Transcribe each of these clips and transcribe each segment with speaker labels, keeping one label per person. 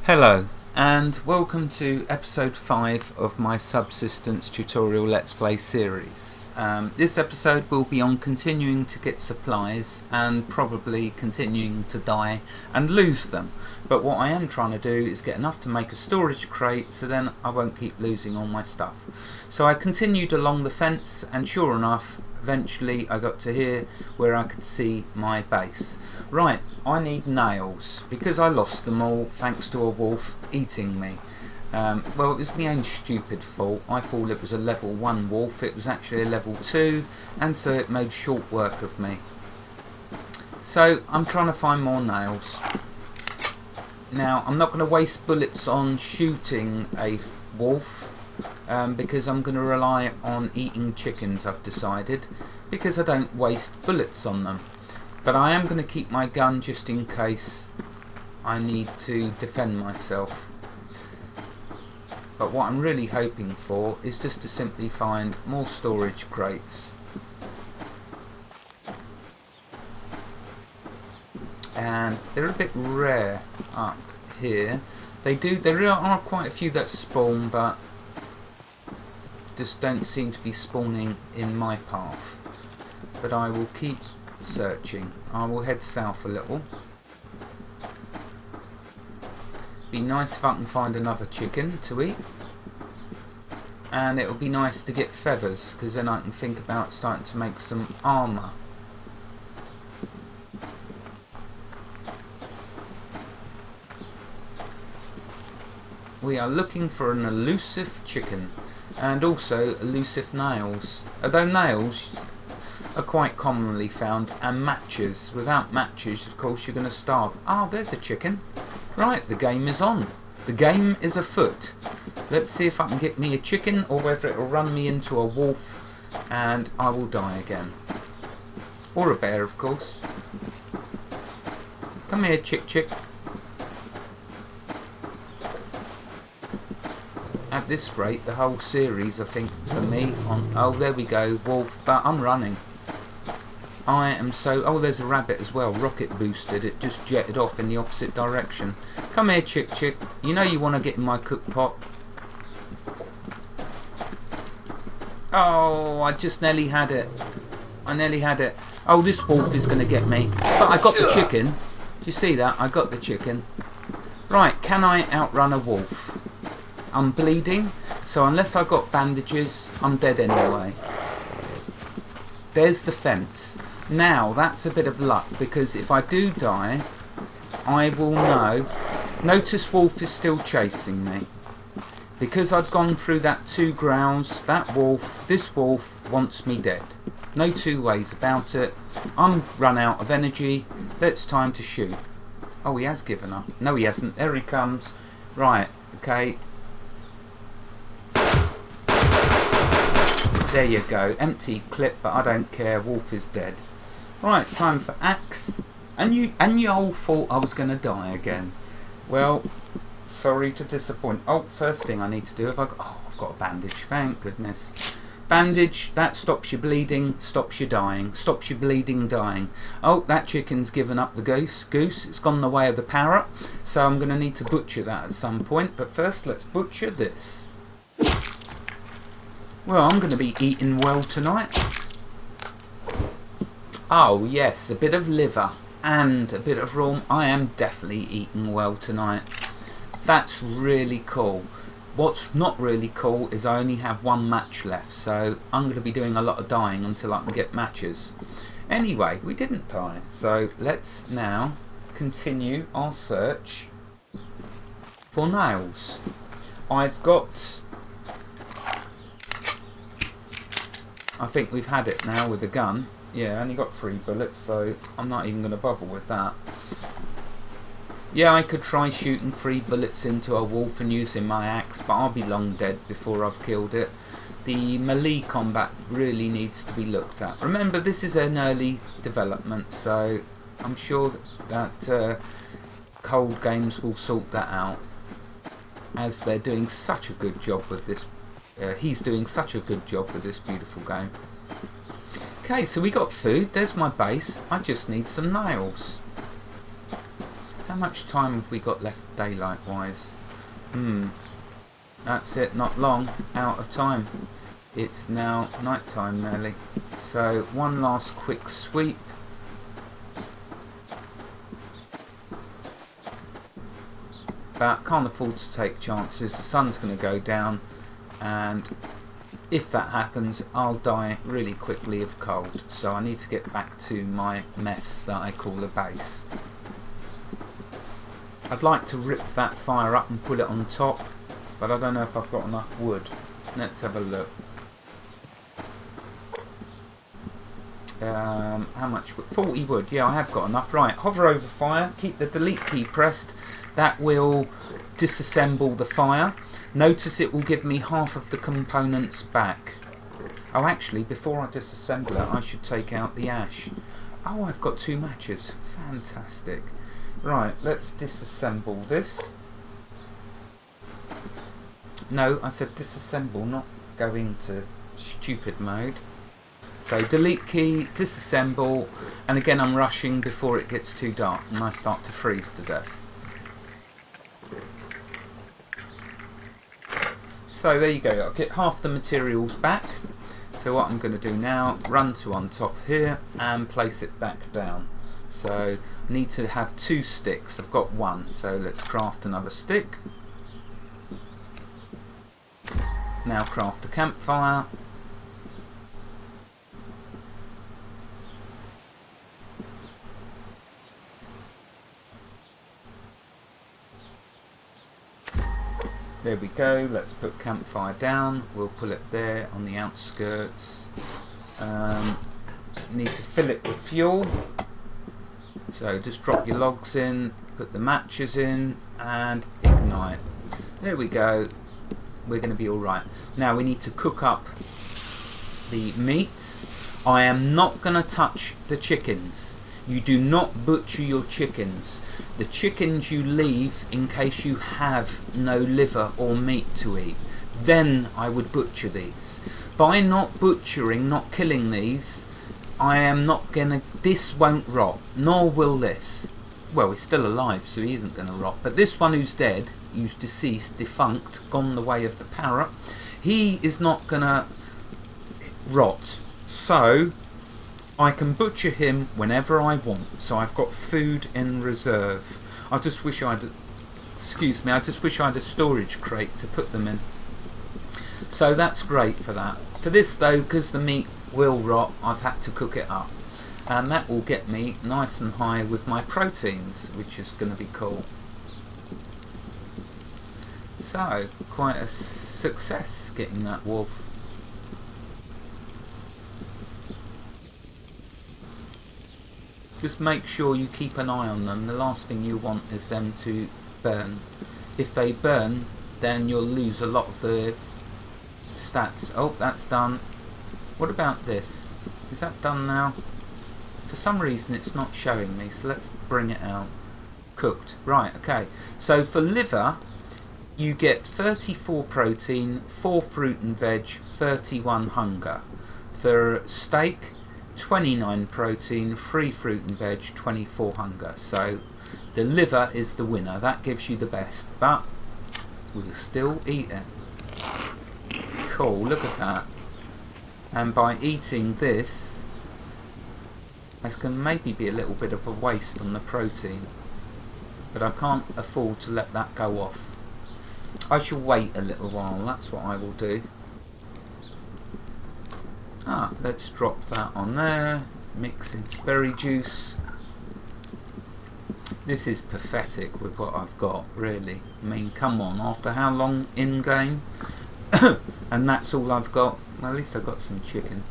Speaker 1: Hello and welcome to episode 5 of my Subsistence tutorial Let's Play series. This episode will be on continuing to get supplies and probably continuing to die and lose them. But what I am trying to do is get enough to make a storage crate so then I won't keep losing all my stuff. So I continued along the fence and sure enough eventually I got to here where I could see my base. Right, I need nails because I lost them all thanks to a wolf eating me. Well, it was my own stupid fault. I thought it was a level 1 wolf, it was actually a level 2, and so it made short work of me. So I'm trying to find more nails. Now I'm not going to waste bullets on shooting a wolf because I'm going to rely on eating chickens, I've decided, because I don't waste bullets on them. But I am going to keep my gun just in case I need to defend myself. But what I'm really hoping for is just to simply find more storage crates. And they're a bit rare up here. There are quite a few that spawn, but just don't seem to be spawning in my path. But I will keep searching. I will head south a little. Be nice if I can find another chicken to eat. And it'll be nice to get feathers, because then I can think about starting to make some armour. We are looking for an elusive chicken and also elusive nails. Although nails are quite commonly found, and matches. Without matches, of course, you're going to starve. Ah, there's a chicken. Right, the game is on. The game is afoot. Let's see if I can get me a chicken or whether it will run me into a wolf and I will die again. Or a bear, of course. Come here, chick. At this rate, the whole series, I think, for me, on... Oh, there we go, wolf, but I'm running. I am so... Oh, there's a rabbit as well, rocket boosted. It just jetted off in the opposite direction. Come here, chick. You know you want to get in my cook pot. Oh, I just nearly had it. Oh, this wolf is going to get me. But I got the chicken. Do you see that? I got the chicken. Right, can I outrun a wolf? I'm bleeding, so unless I've got bandages, I'm dead anyway. There's the fence. Now, that's a bit of luck, because if I do die, I will know. Notice wolf is still chasing me. Because I've gone through that 2 growls, this wolf wants me dead. No two ways about it. I'm run out of energy. It's time to shoot. Oh, he has given up. No, he hasn't. There he comes. Right, okay. There you go. Empty clip, but I don't care. Wolf is dead. Right, time for axe. And you all thought I was going to die again. Well, sorry to disappoint. Oh, first thing I need to do, I've got a bandage. Thank goodness. Bandage, that stops you bleeding, stops you dying, stops you bleeding, dying. Oh, that chicken's given up the goose. It's gone the way of the parrot. So I'm going to need to butcher that at some point. But first, let's butcher this. Well, I'm going to be eating well tonight. Oh yes, a bit of liver and a bit of raw. I am definitely eating well tonight. That's really cool. What's not really cool is I only have 1 match left, so I'm going to be doing a lot of dying until I can get matches. Anyway, we didn't die, so let's now continue our search for nails. I've got... I think we've had it now with the gun. Yeah, I only got 3 bullets, so I'm not even going to bother with that. Yeah, I could try shooting 3 bullets into a wolf and using my axe, but I'll be long dead before I've killed it. The melee combat really needs to be looked at. Remember, this is an early development, so I'm sure that Cold Games will sort that out, as they're doing such a good job with this. He's doing such a good job with this beautiful game. Okay, so we got food. There's my base. I just need some nails. How much time have we got left daylight wise? That's it, not long. Out of time. It's now night time nearly. So one last quick sweep. But can't afford to take chances. The sun's going to go down, and if that happens, I'll die really quickly of cold. So I need to get back to my mess that I call a base. I'd like to rip that fire up and put it on top, but I don't know if I've got enough wood. Let's have a look. How much wood? 40 wood. Yeah, I have got enough. Right, hover over fire, keep the delete key pressed. That will disassemble the fire. Notice it will give me half of the components back. Oh, actually, before I disassemble it, I should take out the ash. Oh, I've got 2 matches. Fantastic. Right, let's disassemble this. No, I said disassemble, not go into stupid mode. So delete key, disassemble, and again I'm rushing before it gets too dark and I start to freeze to death. So there you go, I'll get half the materials back. So what I'm going to do now, run to on top here and place it back down. So I need to have 2 sticks, I've got 1, so let's craft another stick. Now craft a campfire. There we go, let's put campfire down, we'll pull it there on the outskirts. Need to fill it with fuel, so just drop your logs in, put the matches in and ignite. There we go, we're going to be alright. Now we need to cook up the meats. I am not going to touch the chickens. You do not butcher your chickens. The chickens you leave in case you have no liver or meat to eat. Then I would butcher these. By not butchering, not killing these, I am not gonna, this won't rot, nor will this. Well, he's still alive, so he isn't gonna rot. But this one who's dead, who's deceased, defunct, gone the way of the parrot, he is not gonna rot. So I can butcher him whenever I want, so I've got food in reserve. I just wish I had a storage crate to put them in. So that's great for that. For this though, because the meat will rot, I've had to cook it up. And that will get me nice and high with my proteins, which is going to be cool. So, quite a success getting that wolf. Just make sure you keep an eye on them. The last thing you want is them to burn. If they burn, then you'll lose a lot of the stats. Oh, that's done. What about this? Is that done now? For some reason it's not showing me, so let's bring it out. Cooked. Right, okay. So for liver, you get 34 protein, 4 fruit and veg, 31 hunger. For steak, 29 protein, 3 fruit and veg, 24 hunger. So the liver is the winner. That gives you the best, but we'll still eat it. Cool, look at that. And by eating this, that's going to maybe be a little bit of a waste on the protein, but I can't afford to let that go off. I shall wait a little while, that's what I will do. Let's drop that on there, mix into berry juice. This is pathetic with what I've got, really. I mean, come on, after how long in game? And that's all I've got. Well, at least I've got some chicken.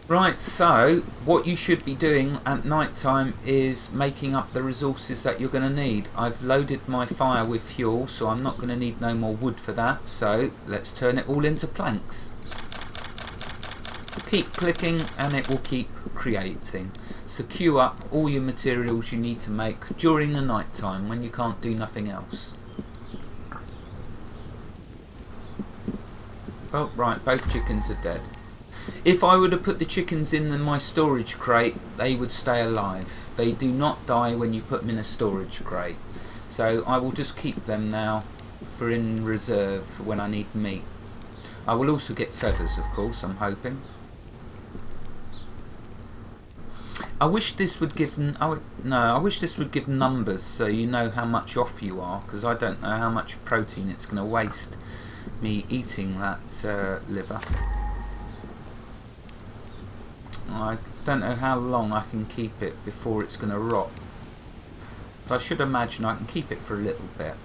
Speaker 1: Right, so what you should be doing at night time is making up the resources that you're going to need. I've loaded my fire with fuel, so I'm not going to need no more wood for that. So let's turn it all into planks. Keep clicking and it will keep creating. So queue up all your materials you need to make during the night time when you can't do nothing else. Oh, right, both chickens are dead. If I were to put the chickens in my storage crate, they would stay alive. They do not die when you put them in a storage crate. So I will just keep them now for in reserve for when I need meat. I will also get feathers, of course, I'm hoping. I wish this would give I wish this would give numbers so you know how much off you are, because I don't know how much protein it's going to waste me eating that liver. I don't know how long I can keep it before it's going to rot, but I should imagine I can keep it for a little bit.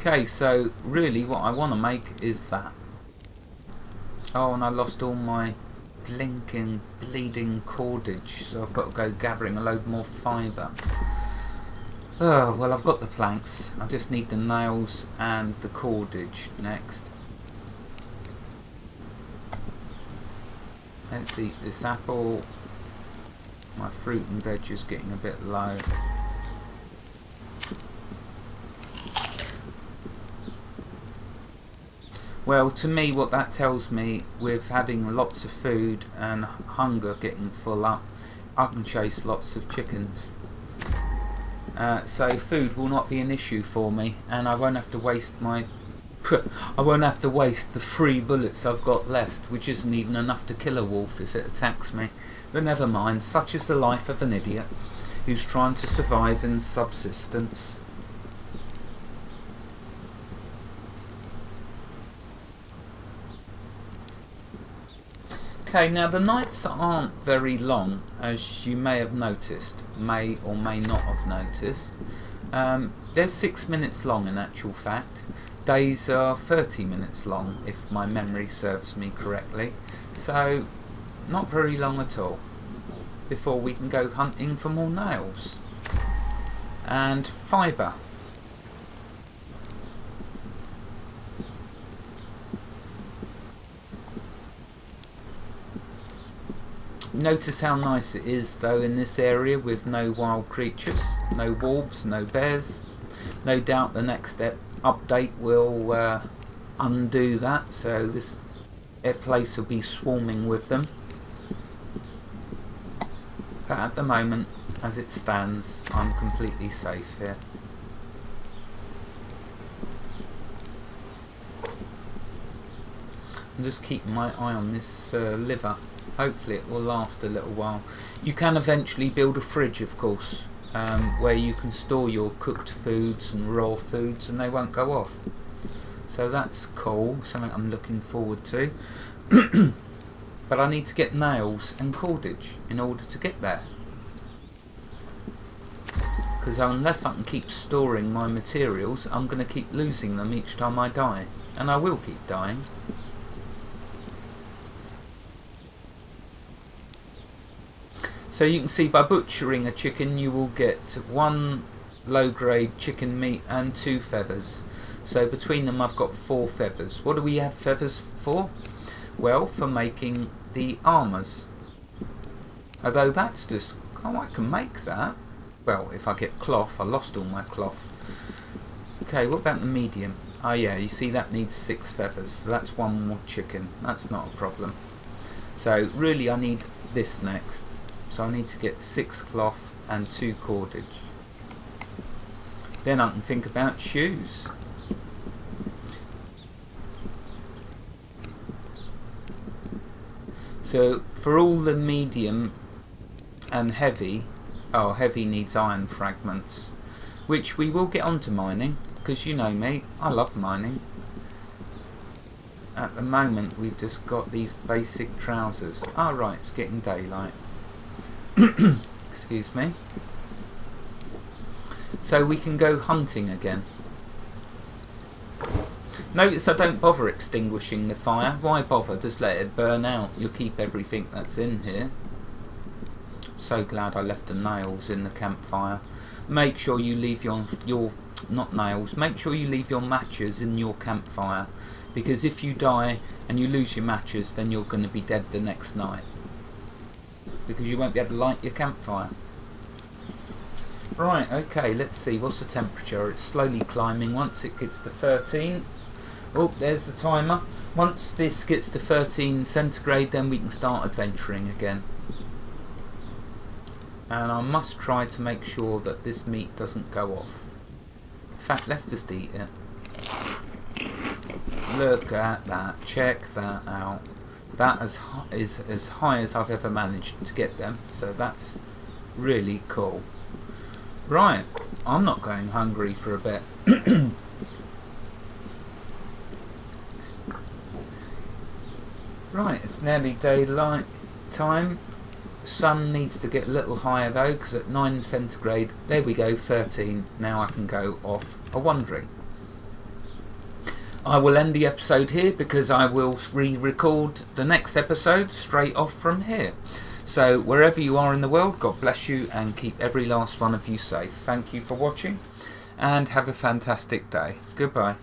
Speaker 1: Okay, so really what I want to make is that. Oh, and I lost all my blinking, bleeding cordage, so I've got to go gathering a load more fibre. Oh, well, I've got the planks. I just need the nails and the cordage next. Let's eat this apple. My fruit and veg is getting a bit low. Well, to me, what that tells me, with having lots of food and hunger getting full up, I can chase lots of chickens. So food will not be an issue for me, and I won't have to waste my I won't have to waste the 3 bullets I've got left, which isn't even enough to kill a wolf if it attacks me. But never mind, such is the life of an idiot who's trying to survive in subsistence. Okay, now the nights aren't very long, as you may have noticed, may or may not have noticed. They're 6 minutes long in actual fact. Days are 30 minutes long, if my memory serves me correctly. So, not very long at all, before we can go hunting for more nails and fibre. Notice how nice it is though in this area with no wild creatures, no wolves, no bears. No doubt the next update will undo that, so this place will be swarming with them. But at the moment, as it stands, I'm completely safe here. I'm just keeping my eye on this liver. Hopefully it will last a little while. You can eventually build a fridge, of course, where you can store your cooked foods and raw foods and they won't go off. So that's cool, something I'm looking forward to. But I need to get nails and cordage in order to get there. Because unless I can keep storing my materials, I'm going to keep losing them each time I die. And I will keep dying. So you can see by butchering a chicken you will get 1 low-grade chicken meat and 2 feathers. So between them I've got 4 feathers. What do we have feathers for? Well, for making the armours. Although that's just... oh, I can make that. Well, if I get cloth. I lost all my cloth. Okay, what about the medium? Oh yeah, you see that needs 6 feathers. So that's 1 more chicken. That's not a problem. So really I need this next. So I need to get 6 cloth and 2 cordage. Then I can think about shoes. So for all the medium and heavy, oh, heavy needs iron fragments, which we will get onto mining, because you know me, I love mining. At the moment we've just got these basic trousers. Ah, right, it's getting daylight. Excuse me. So we can go hunting again. Notice I don't bother extinguishing the fire. Why bother? Just let it burn out. You'll keep everything that's in here. So glad I left the nails in the campfire. Make sure you leave your not nails. Make sure you leave your matches in your campfire, because if you die and you lose your matches, then you're going to be dead the next night. Because you won't be able to light your campfire. Right, okay, let's see, what's the temperature? It's slowly climbing. Once it gets to 13, oh, there's the timer. Once this gets to 13 centigrade, then we can start adventuring again. And I must try to make sure that this meat doesn't go off. In fact, let's just eat it. Look at that, check that out. That is as high as I've ever managed to get them, so that's really cool. Right, I'm not going hungry for a bit. Right, it's nearly daylight time. The sun needs to get a little higher though, because at 9 centigrade, there we go, 13. Now I can go off a-wandering. I will end the episode here because I will re-record the next episode straight off from here. So wherever you are in the world, God bless you and keep every last one of you safe. Thank you for watching and have a fantastic day. Goodbye.